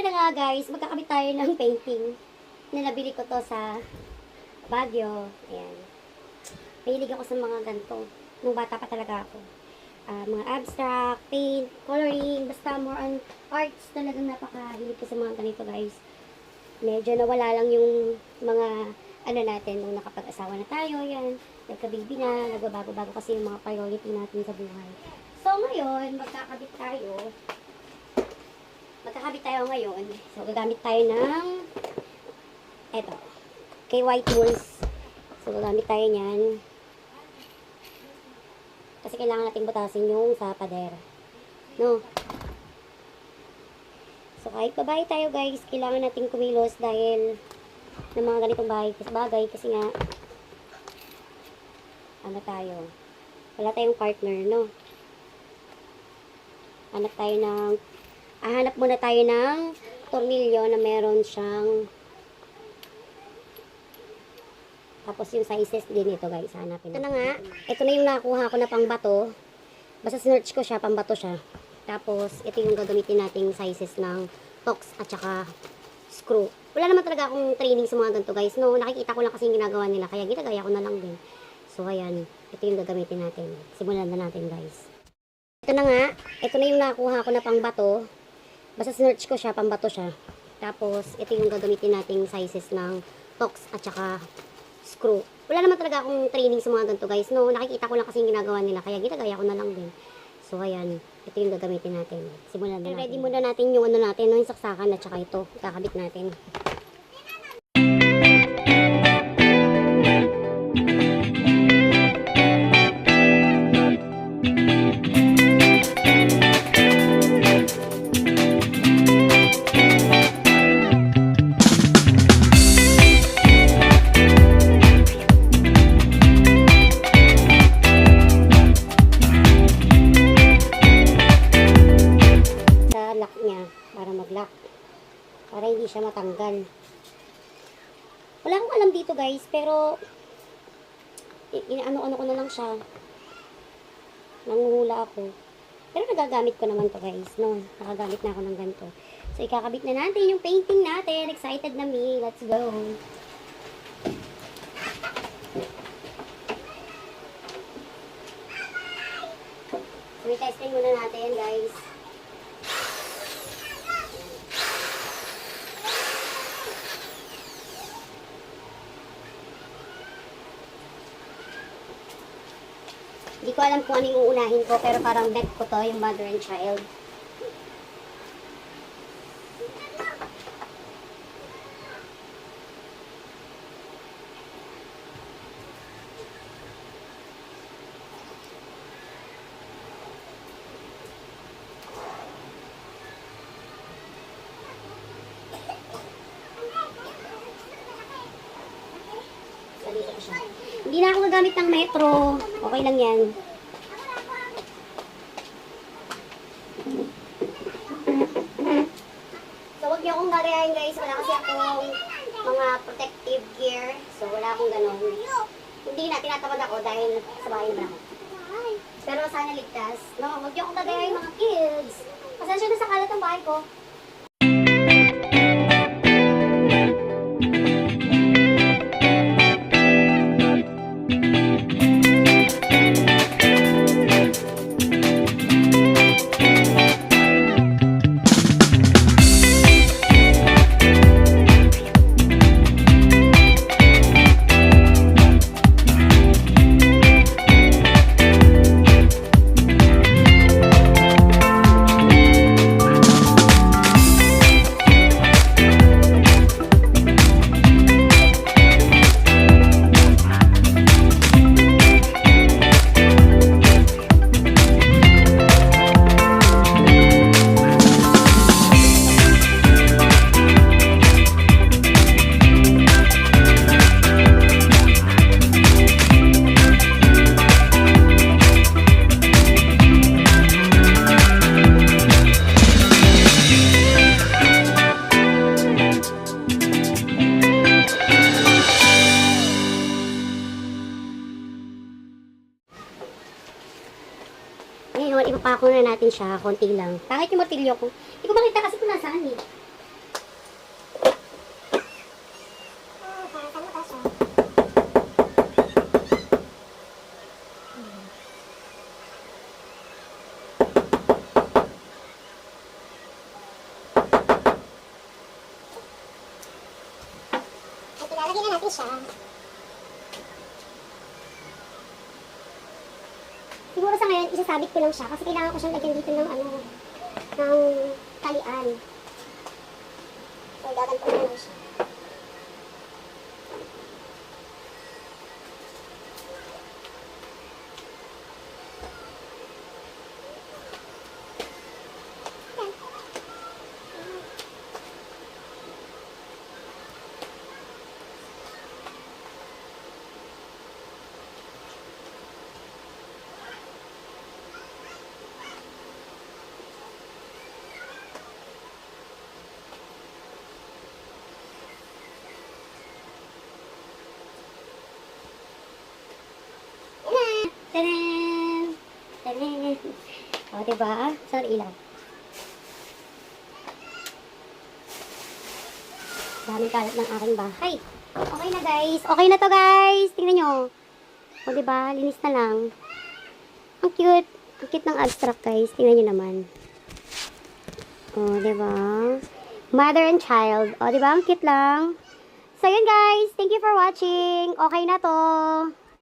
na nga guys, magkakabit tayo ng painting na nabili ko to sa Baguio. Ayan. Mahilig ako sa mga ganito. Nung bata pa talaga ako. Mga abstract, paint, coloring, basta more on arts. Talagang napakahilig ko sa mga ganito guys. Medyo nawala lang yung mga ano natin nung nakapag-asawa na tayo. Yan. Nagka-baby na, nagbabago-bago kasi yung mga priority natin sa buhay. So ngayon, magkakabit tayo ngayon. So, gagamit tayo ng eto, KY Tools. So, gagamit tayo niyan. Kasi kailangan natin butasin yung sa pader. No? So, kahit babae tayo guys, kailangan natin kumilos dahil ng mga ganitong bagay kasi nga ano tayo, wala tayong partner, no? Hanap muna tayo ng tornilyo na meron siyang, tapos yung sizes din ito guys, hanapin. Ito na nga, ito na yung nakuha ko na pang bato. Basta sinearch ko siya, pang bato siya. Tapos ito yung gagamitin nating sizes ng tox at saka screw. Wala naman talaga akong training sa mga ganito guys, no? Nakikita ko lang kasi yung ginagawa nila, kaya ginagaya ko na lang din. So ayan, ito yung gagamitin natin. Simulan na natin guys. Ito na nga, ito na yung nakuha ko na pang bato. Basta sinearch ko siya, pang bato siya. Tapos ito yung gagamitin nating sizes ng tox at saka screw. Wala naman talaga akong training sa mga ganito guys, no? Nakikita ko lang kasi yung ginagawa nila, kaya ginagaya ko na lang din. So ayan, ito yung gagamitin natin. Simulan na natin. Ready muna natin yung ano natin, no? Yung saksakan at saka ito, kakabit natin. Para hindi siya matanggal. Wala akong alam dito guys, pero inaano-ano ko na lang siya. Nanguhula ako. Pero nagagamit ko naman to guys, no? Nakagamit na ako ng ganito. So ikakabit na natin yung painting natin. Excited na me. Let's go. So i-testing muna natin guys. Hindi ko alam kung ano yung uunahin ko, pero parang bet ko to, yung mother and child. So, dito ko siya. Hindi na ako gagamit ng metro. Okay lang yan. So, huwag niyo akong gagayahin guys. Wala kasi akong mga protective gear. So, wala akong ganun. Hindi na, tinatamad ako dahil sa bahay na ako. Pero sana ligtas. No, huwag niyo akong gagayahin mga kids. Pasensya na sa kalat ng bahay ko. Ngayon, ipapako na natin siya, konti lang. Kahit yung martilyo ko, hindi ko makita kasi kung nasaan eh. So, ito na nga, lalagyan na natin siya. Siguro sa ngayon, isasabit ko lang siya kasi kailangan ko siyang lagyan dito ng ng talian. So, gaganto na lang siya. Tadaan! Tadaan! O, diba? Sorry, ilaw. Daming kalat ng aking bahay. Okay na, guys. Okay na to, guys. Tingnan nyo. O, diba? Linis na lang. Ang cute. Ang cute ng abstract, guys. Tingnan nyo naman. O, diba? Mother and child. O, diba? Ang cute lang. So, yun, guys. Thank you for watching. Okay na to.